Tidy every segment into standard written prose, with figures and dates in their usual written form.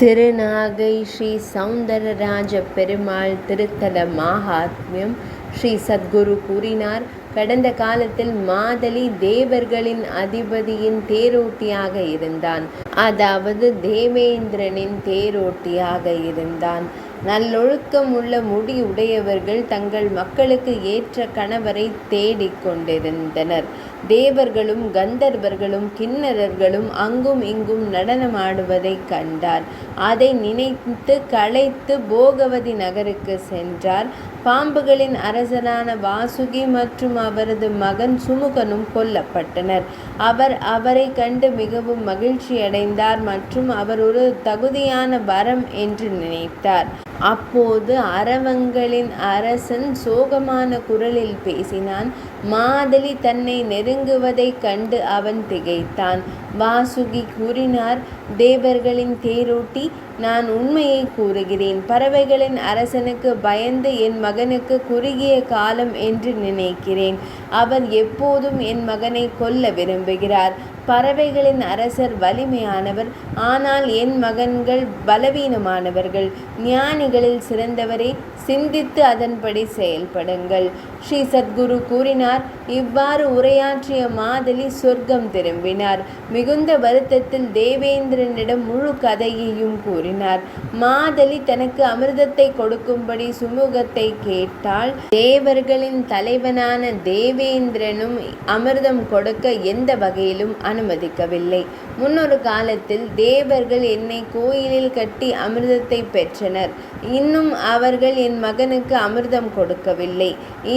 திருநாகை ஸ்ரீ சௌந்தரராஜ பெருமாள் திருத்தல மாஹாத்மியம். ஸ்ரீ சத்குரு கூறினார், கடந்த காலத்தில் மாதலி தேவர்களின் அதிபதியின் தேரோட்டியாக இருந்தான். அதாவது தேவேந்திரனின் தேரோட்டியாக இருந்தான். நல்லொழுக்கம் உள்ள முடி உடையவர்கள் தங்கள் மக்களுக்கு ஏற்ற கணவரை தேடிக் கொண்டிருந்தனர். தேவர்களும் கந்தர்வர்களும் கிண்ணறர்களும் அங்கும் இங்கும் நடனமாடுவதைக் கண்டார். அதை நினைத்து களைத்து போகவதி நகருக்கு சென்றார். பாம்புகளின் அரசரான வாசுகி மற்றும் அவரது மகன் சுமுகனும் கொல்லப்பட்டனர். அவர் அவரை கண்டு மிகவும் மகிழ்ச்சியடைந்தார் மற்றும் அவர் ஒரு தகுதியான வரம் என்று நினைத்தார். அப்போது அரவங்களின் அரசன் சோகமான குரலில் பேசினான். மாதலி தன்னை நெருங்குவதைக் கண்டு அவன் திகைத்தான். வாசுகி கூறினார், தேவர்களின் தேரோட்டி, நான் உண்மையை கூறுகிறேன். பறவைகளின் அரசனுக்கு பயந்து என் மகனுக்கு குறுகிய காலம் என்று நினைக்கிறேன். அவர் எப்போதும் என் மகனை கொல்ல விரும்புகிறார். பறவைகளின் அரசர் வலிமையானவர், ஆனால் என் மகன்கள் பலவீனமானவர்கள். ஞானிகளில் சிறந்தவரே, சிந்தித்து அதன்படி செயல்படுங்கள். ஸ்ரீ சத்குரு கூறினார். இவ்வாறு உரையாற்றிய மாதலி சொர்க்கம் திரும்பினார். மிகுந்த வருத்தத்தில் தேவேந்திரனிடம் முழு கதையையும் கூறினார். மாதலி தனக்கு அமிர்தத்தை கொடுக்கும்படி சுமுகத்தை கேட்டாள். தேவர்களின் தலைவனான தேவேந்திரனும் அமிர்தம் கொடுக்க எந்த வகையிலும் அனுமதிக்கவில்லை. முன்னொரு காலத்தில் தேவர்கள் என்னை கோயிலில் கட்டி அமிர்தத்தை பெற்றனர். இன்னும் அவர்கள் என் மகனுக்கு அமிர்தம் கொடுக்கவில்லை.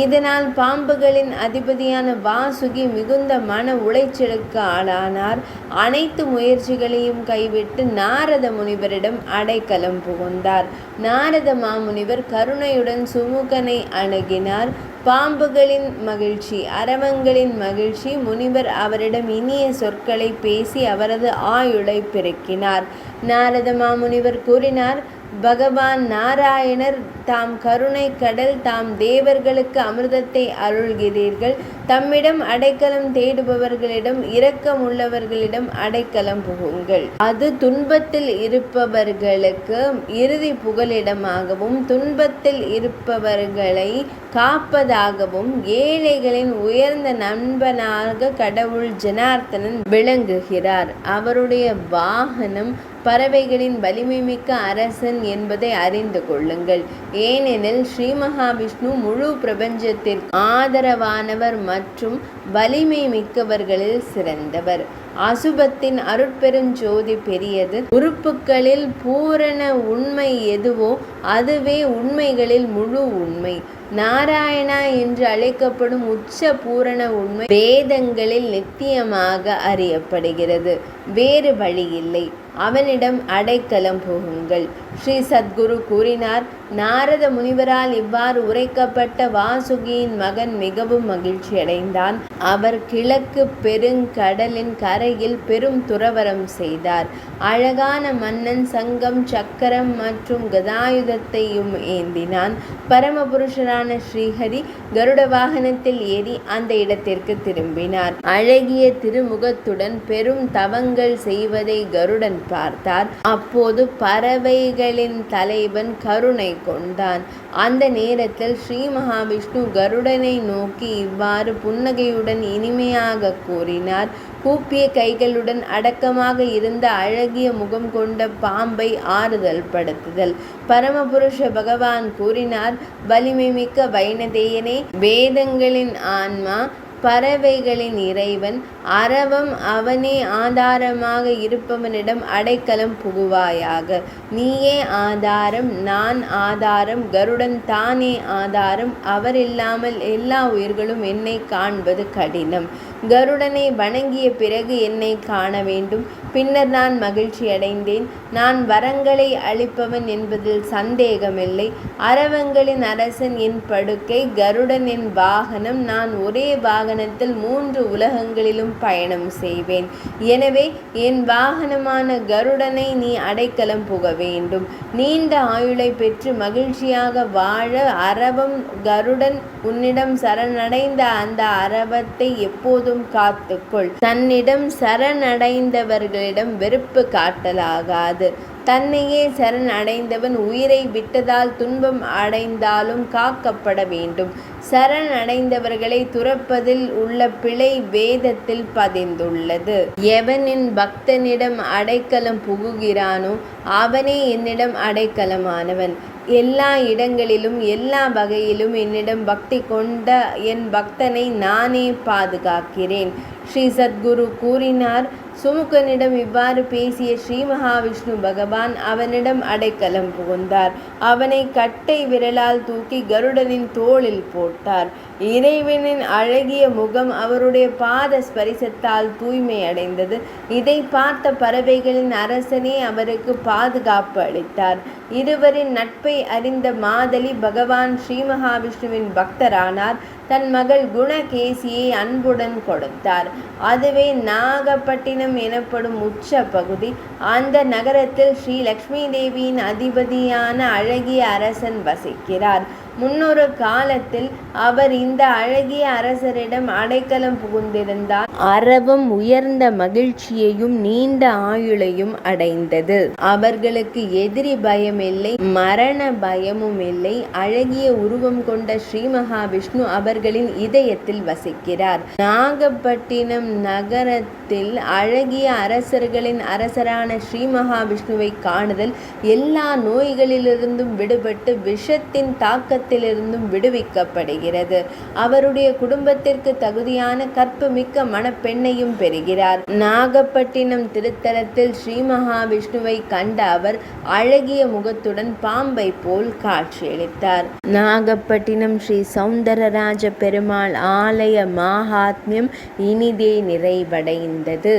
இதனால் பாம்புகளின் அதிபதியான வாசுகி மிகுந்த மன உளைச்சலுக்கு ஆளானார். அனைத்து முயற்சிகளையும் கைவிட்டு நாரத முனிவரிடம் அடைக்கலம் புகுந்தார். நாரத மாமுனிவர் கருணையுடன் சுமுகனை அணுகினார். பாம்புகளின் மகிழ்ச்சி, அரவங்களின் மகிழ்ச்சி. முனிவர் அவரிடம் இனிய சொற்களை பேசி அவரது ஆயுளை பெருக்கினார். நாரத மாமுனிவர் கூறினார், பகவான் நாராயணர் தாம் கருணை கடல், தாம் தேவர்களுக்கு அமிர்தத்தை அருள்கிறீர்கள். தம்மிடம் அடைக்கலம் தேடுபவர்களிடம், இரக்கமுள்ளவர்களிடம் அடைக்கலம் புகுங்கள். அது துன்பத்தில் இருப்பவர்களுக்கு இறுதி புகலிடமாகவும் துன்பத்தில் இருப்பவர்களை காப்பதாகவும் ஏழைகளின் உயர்ந்த நண்பனாக கடவுள் ஜனார்த்தனன் விளங்குகிறார். அவருடைய வாகனம் பறவைகளின் வலிமை மிக்க அரசன் என்பதை அறிந்து கொள்ளுங்கள். ஏனெனில் ஸ்ரீ மகாவிஷ்ணு முழு பிரபஞ்சத்திற்கு ஆதரவானவர் மற்றும் வலிமை மிக்கவர்களில் சிறந்தவர். அசுபத்தின் அருட்பெருஞ்சோதி பெரியது. உறுப்புகளில் பூரண உண்மை எதுவோ அதுவே உண்மைகளில் முழு உண்மை. நாராயணா என்று அழைக்கப்படும் உச்ச பூரண உண்மை வேதங்களில் நித்தியமாக அறியப்படுகிறது. வேறு வழியில்லை. அவனிடம் அடைக்கலம் புகுங்கள். ஸ்ரீ சத்குரு கூறினார். நாரத முனிவரால் இவ்வாறு உரைக்கப்பட்ட வாசுகியின் மகன் மிகவும் மகிழ்ச்சியடைந்தான். அவர் கிழக்கு பெருங்கடலின் கரையில் பெரும் துறவரம் செய்தார். அழகான மன்னன் சங்கம், சக்கரம் மற்றும் கதாயுதத்தையும் ஏந்தினான். பரமபுருஷரான ஸ்ரீஹரி கருட வாகனத்தில் ஏறி அந்த இடத்திற்கு திரும்பினார். அழகிய திருமுகத்துடன் பெரும் தவங்கள் செய்வதை கருடன் பார்த்தார். அப்போது பறவைகளின் தலைவன் கருணை கொண்டான். அந்த நேரத்தில் ஸ்ரீ மகாவிஷ்ணு கருடனை நோக்கி இவ்வாறு புன்னகையுடன் இனிமையாக கூறினார். கூப்பிய கைகளுடன் அடக்கமாக இருந்த அழகிய முகம் கொண்ட பாம்பை ஆறுதல் படுத்துதல். பரமபுருஷ பகவான் கூறினார், வலிமை மிக்க வைணதேயனே, வேதங்களின் ஆன்மா, பறவைகளின் இறைவன், அரவம் அவனே ஆதாரமாக இருப்பவனிடம் அடைக்கலம் புகுவாயாக. நீயே ஆதாரம், நான் ஆதாரம், கருடன் தானே ஆதாரம். அவர் இல்லாமல் எல்லா உயிர்களும் என்னை காண்பது கடினம். கருடனை வணங்கிய பிறகு என்னை காண வேண்டும். பின்னர் நான் மகிழ்ச்சி அடைந்தேன். நான் வரங்களை அளிப்பவன் என்பதில் சந்தேகமில்லை. அரவங்களின் அரசன் என் படுக்கை, கருடன் என் வாகனம். நான் ஒரே வாகனத்தில் 3 உலகங்களிலும் பயணம் செய்வேன். எனவே என் வாகனமான கருடனை நீ அடைக்கலம் புக வேண்டும். நீண்ட ஆயுளை பெற்று மகிழ்ச்சியாக வாழ அரவம் கருடன் உன்னிடம் சரணடைந்த அந்த அரவத்தை எப்போதும் காத்துக்கொள். தன்னிடம் சரணடைந்தவர்களிடம் வெறுப்பு காட்டலாகாது. தன்னையே சரண் அடைந்தவன் உயிரை விட்டதால் துன்பம் அடைந்தாலும் காக்கப்பட வேண்டும். சரண் அடைந்தவர்களை துறப்பதில் உள்ள பிழை வேதத்தில் பதிந்துள்ளது. எவன் என் பக்தனிடம் அடைக்கலம் புகுகிறானோ அவனே என்னிடம் அடைக்கலமானவன். எல்லா இடங்களிலும் எல்லா வகையிலும் என்னிடம் பக்தி கொண்ட என் பக்தனை நானே பாதுகாக்கிறேன். ஸ்ரீ சத்குரு கூறினார். சுமுகனிடம் இவ்வாறு பேசிய ஸ்ரீ மகாவிஷ்ணு பகவான் அவனிடம் அடைக்கலம் புகுந்தார். அவனை கட்டை விரலால் தூக்கி கருடனின் தோளில் போட்டார். இறைவனின் அழகிய முகம் அவருடைய பாத ஸ்பரிசத்தால் தூய்மை அடைந்தது. இதை பார்த்த பறவைகளின் அரசனே அவருக்கு பாதுகாப்பு அளித்தார். இருவரின் நட்பை அறிந்த மாதலி பகவான் ஸ்ரீ மகாவிஷ்ணுவின் பக்தரானார். தன் மகள் குணகேசியை அன்புடன் கொடுத்தார். அதுவே நாகப்பட்டினம் எனப்படும் உச்ச பகுதி. அந்த நகரத்தில் ஸ்ரீ லக்ஷ்மி தேவியின் அதிபதியான அழகிய அரசன் வசிக்கிறார். முன்னொரு காலத்தில் அவர் இந்த அழகிய அரசரிடம் அடைக்கலம் புகுந்திருந்தார். அரவம் உயர்ந்த மகிழ்ச்சியையும் நீண்ட ஆயுளையும் அடைந்தது. அவர்களுக்கு எதிரி பயமில்லை, மரண பயமும் இல்லை. அழகிய உருவம் கொண்ட ஸ்ரீ மகாவிஷ்ணு அவர்களின் இதயத்தில் வசிக்கிறார். நாகப்பட்டினம் நகரத்தில் அழகிய அரசர்களின் அரசரான ஸ்ரீ மகாவிஷ்ணுவை காணுதல் எல்லா நோய்களிலிருந்தும் விடுபட்டு விஷத்தின் தாக்கத்திலிருந்தும் விடுவிக்கப்படுகிறது. அவருடைய குடும்பத்திற்கு தகுதியான கற்புமிக்க மணப்பெண்ணையும் பெறுகிறார். நாகப்பட்டினம் திருத்தலத்தில் ஸ்ரீ மகாவிஷ்ணுவை கண்ட அவர் அழகிய முகத்துடன் பாம்பை போல் காட்சியளித்தார். நாகப்பட்டினம் ஸ்ரீ சௌந்தரராஜ பெருமாள் ஆலய மகாத்மியம் இனிதே நிறைவடைந்தது.